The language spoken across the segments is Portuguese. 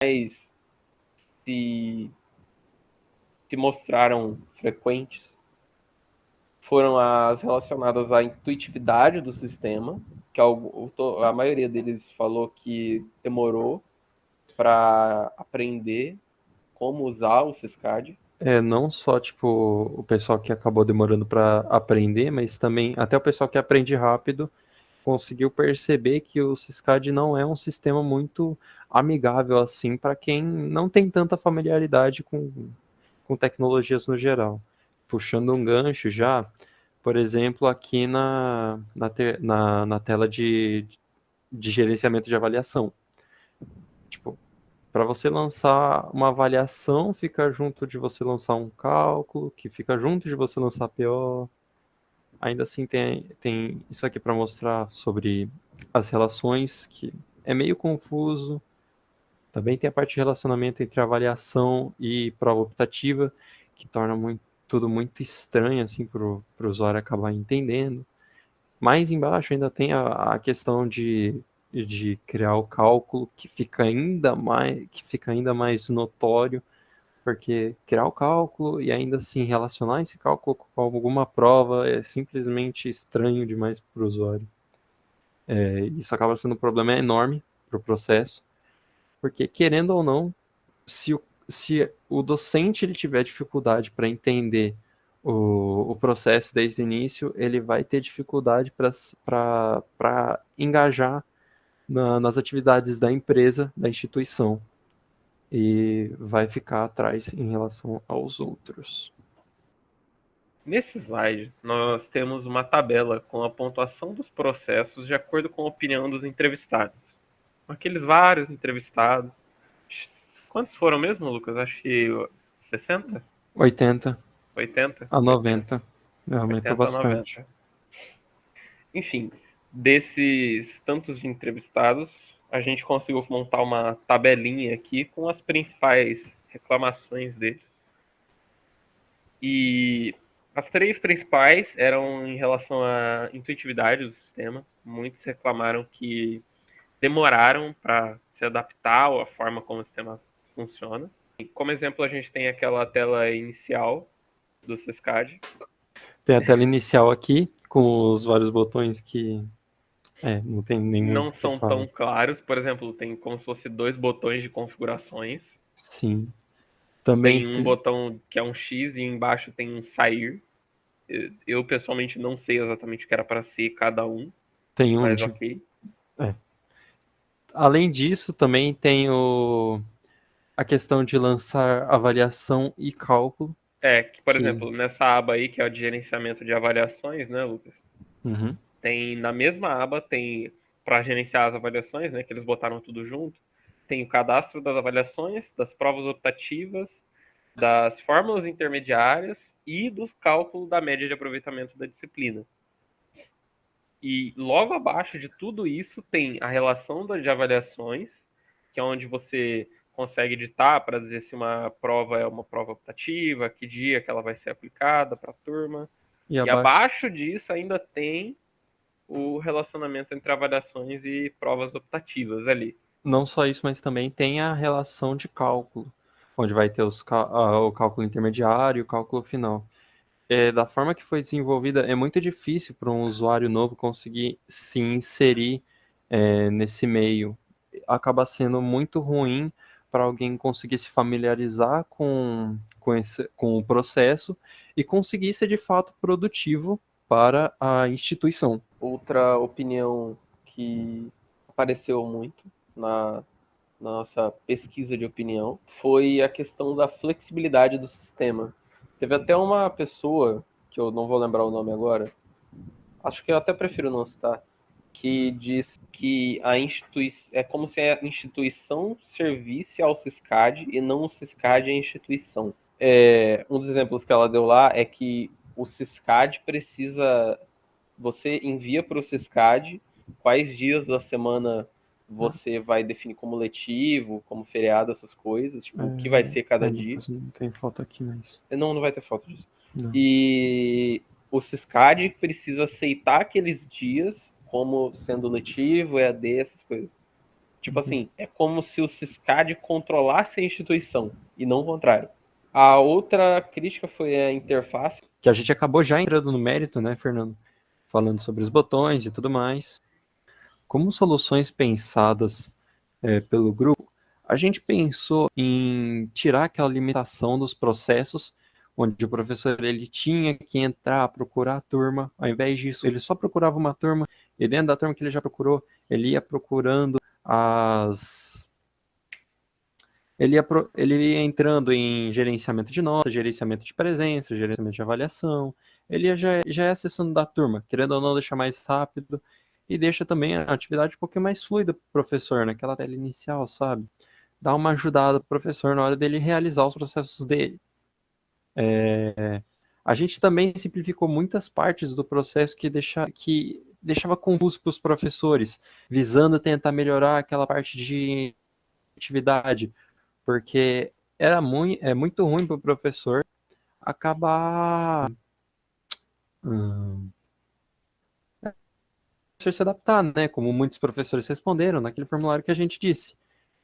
se, se mostraram frequentes foram as relacionadas à intuitividade do sistema, que a maioria deles falou que demorou para aprender como usar o Syscad. Não só, tipo, o pessoal que acabou demorando para aprender, mas também até o pessoal que aprende rápido conseguiu perceber que o Syscad não é um sistema muito amigável assim para quem não tem tanta familiaridade com tecnologias no geral. Puxando um gancho já, por exemplo, aqui na tela de gerenciamento de avaliação. Tipo, para você lançar uma avaliação, fica junto de você lançar um cálculo, que fica junto de você lançar PO. Ainda assim, tem isso aqui para mostrar sobre as relações, que é meio confuso. Também tem a parte de relacionamento entre avaliação e prova optativa, que torna tudo muito estranho assim, para o usuário acabar entendendo. Mais embaixo ainda tem a questão de criar o cálculo, que fica ainda mais notório, porque criar o cálculo e ainda assim relacionar esse cálculo com alguma prova é simplesmente estranho demais para o usuário. Isso acaba sendo um problema enorme para o processo, porque querendo ou não, se o docente ele tiver dificuldade para entender o processo desde o início, ele vai ter dificuldade para engajar nas atividades da empresa, da instituição, e vai ficar atrás em relação aos outros. Nesse slide, nós temos uma tabela com a pontuação dos processos de acordo com a opinião dos entrevistados. Aqueles vários entrevistados. Quantos foram mesmo, Lucas? Acho que 60? 80 80? a 80. 90. Aumentou 80 a bastante. 90. Enfim, desses tantos de entrevistados, a gente conseguiu montar uma tabelinha aqui com as principais reclamações deles. E as três principais eram em relação à intuitividade do sistema. Muitos reclamaram que demoraram para se adaptar à forma como o sistema funciona. E como exemplo, a gente tem aquela tela inicial do Syscad. Tem a tela inicial aqui, com os vários botões que não tem nem muito Não o que são tão falar. claros. Por exemplo, tem como se fosse dois botões de configurações. Sim. Também Tem um botão que é um X e embaixo tem um sair. Eu pessoalmente não sei exatamente o que era para ser cada um, tem um mas de. ok. é. Além disso, também tem a questão de lançar avaliação e cálculo, Que, por que exemplo, nessa aba aí, que é o de gerenciamento de avaliações, né, Lucas? uhum, Tem na mesma aba, tem para gerenciar as avaliações, né, que eles botaram tudo junto, tem o cadastro das avaliações, das provas optativas, das fórmulas intermediárias e do cálculo da média de aproveitamento da disciplina. E logo abaixo de tudo isso tem a relação de avaliações, que é onde você consegue editar para dizer se uma prova é uma prova optativa, que dia que ela vai ser aplicada para a turma. e E abaixo. abaixo disso ainda tem o relacionamento entre avaliações e provas optativas ali. Não só isso, mas também tem a relação de cálculo, onde vai ter o cálculo intermediário e o cálculo final. Da forma que foi desenvolvida, é muito difícil para um usuário novo conseguir se inserir nesse meio. Acaba sendo muito ruim para alguém conseguir se familiarizar com o processo e conseguir ser de fato produtivo para a instituição. Outra opinião que apareceu muito na nossa pesquisa de opinião foi a questão da flexibilidade do sistema. Teve até uma pessoa, que eu não vou lembrar o nome agora, acho que eu até prefiro não citar, que diz que é como se a instituição servisse ao Syscad e não o Syscad à instituição. Um dos exemplos que ela deu lá é que o Syscad precisa. Você envia para o Syscad quais dias da semana você vai definir como letivo, como feriado, essas coisas, tipo, o que vai ser cada dia. Lucas, não tem falta aqui, mas. Não vai ter falta disso. Não. E o Syscad precisa aceitar aqueles dias como sendo letivo, EAD, essas coisas. Tipo assim, é como se o Siscad controlasse a instituição, e não o contrário. A outra crítica foi a interface. Que a gente acabou já entrando no mérito, né, Fernando? Falando sobre os botões e tudo mais. Como soluções pensadas pelo grupo, a gente pensou em tirar aquela limitação dos processos, onde o professor ele tinha que entrar, procurar a turma, ao invés disso, ele só procurava uma turma, e dentro da turma que ele já procurou, ele ia procurando as... Ele ia entrando em gerenciamento de notas, gerenciamento de presença, gerenciamento de avaliação, ele já ia acessando da turma, querendo ou não deixar mais rápido, e deixa também a atividade um pouquinho mais fluida para o professor, naquela tela inicial, sabe? Dá uma ajudada para o professor na hora dele realizar os processos dele. A gente também simplificou muitas partes do processo que deixava confuso para os professores, visando tentar melhorar aquela parte de atividade, porque é muito ruim para o professor acabar se adaptar, né? Como muitos professores responderam naquele formulário que a gente disse.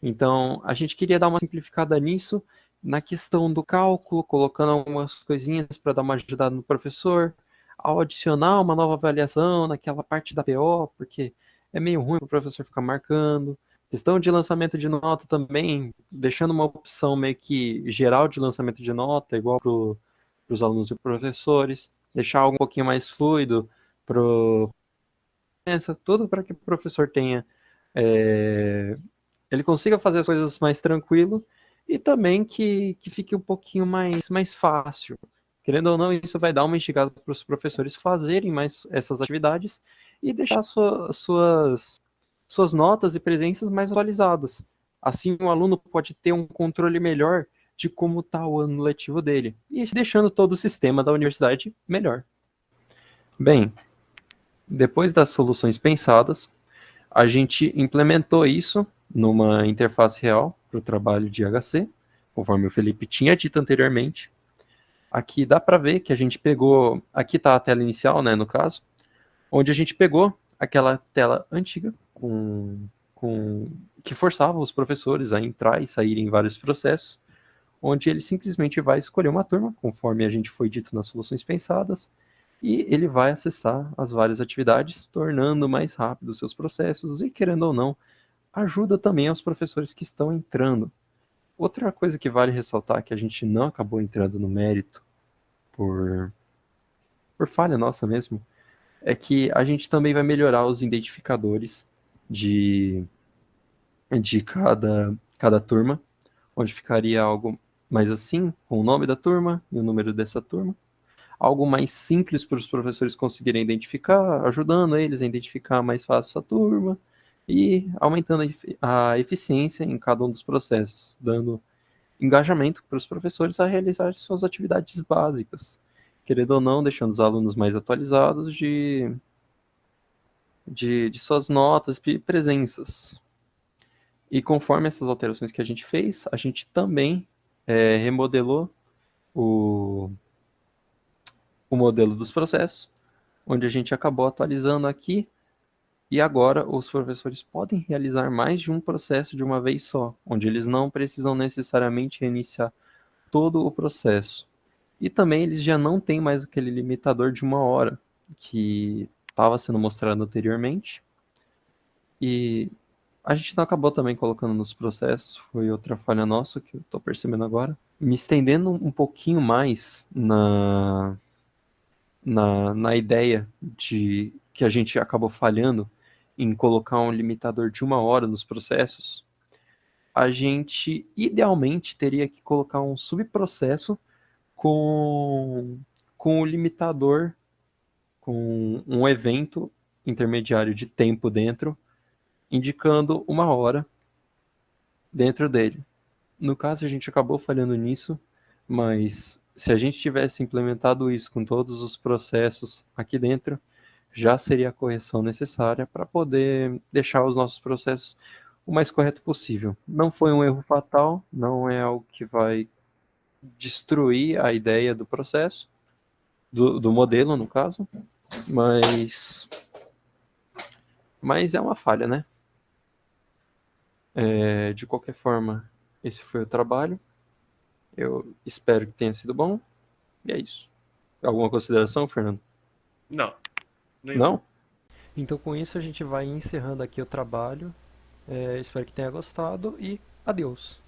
Então, a gente queria dar uma simplificada nisso, na questão do cálculo, colocando algumas coisinhas para dar uma ajudada no professor, ao adicionar uma nova avaliação naquela parte da PO, porque é meio ruim para o professor ficar marcando. Questão de lançamento de nota também, deixando uma opção meio que geral de lançamento de nota, igual para os alunos e professores, deixar algo um pouquinho mais fluido para tudo para que o professor tenha ele consiga fazer as coisas mais tranquilo e também que fique um pouquinho mais fácil. Querendo ou não, isso vai dar uma instigada para os professores fazerem mais essas atividades e deixar suas notas e presenças mais atualizadas. Assim, o aluno pode ter um controle melhor de como está o ano letivo dele e deixando todo o sistema da universidade melhor. Bem, depois das soluções pensadas, a gente implementou isso numa interface real para o trabalho de HC, conforme o Felipe tinha dito anteriormente. Aqui dá para ver que a gente pegou, aqui está a tela inicial, né, no caso, onde a gente pegou aquela tela antiga que forçava os professores a entrar e sair em vários processos, onde ele simplesmente vai escolher uma turma, conforme a gente foi dito nas soluções pensadas, e ele vai acessar as várias atividades, tornando mais rápido os seus processos e, querendo ou não, ajuda também aos professores que estão entrando. Outra coisa que vale ressaltar, que a gente não acabou entrando no mérito, por falha nossa mesmo, é que a gente também vai melhorar os identificadores de cada turma, onde ficaria algo mais assim, com o nome da turma e o número dessa turma. Algo mais simples para os professores conseguirem identificar, ajudando eles a identificar mais fácil essa turma e aumentando a eficiência em cada um dos processos, dando engajamento para os professores a realizar suas atividades básicas, querendo ou não, deixando os alunos mais atualizados de suas notas e presenças. E conforme essas alterações que a gente fez, a gente também remodelou o modelo dos processos, onde a gente acabou atualizando aqui, e agora os professores podem realizar mais de um processo de uma vez só, onde eles não precisam necessariamente reiniciar todo o processo. E também eles já não têm mais aquele limitador de 1 hora, que estava sendo mostrado anteriormente. E a gente não acabou também colocando nos processos, foi outra falha nossa que eu estou percebendo agora. Me estendendo um pouquinho mais na ideia de que a gente acabou falhando em colocar um limitador de 1 hora nos processos, a gente idealmente teria que colocar um subprocesso com, com o limitador, com um evento intermediário de tempo dentro, indicando 1 hora dentro dele. No caso, a gente acabou falhando nisso, mas se a gente tivesse implementado isso com todos os processos aqui dentro, já seria a correção necessária para poder deixar os nossos processos o mais correto possível. Não foi um erro fatal, não é algo que vai destruir a ideia do processo, do modelo, no caso, mas é uma falha, né? De qualquer forma, esse foi o trabalho. Eu espero que tenha sido bom. E é isso. Alguma consideração, Fernando? Não, nenhuma. Não? Então, com isso, a gente vai encerrando aqui o trabalho. Espero que tenha gostado e adeus.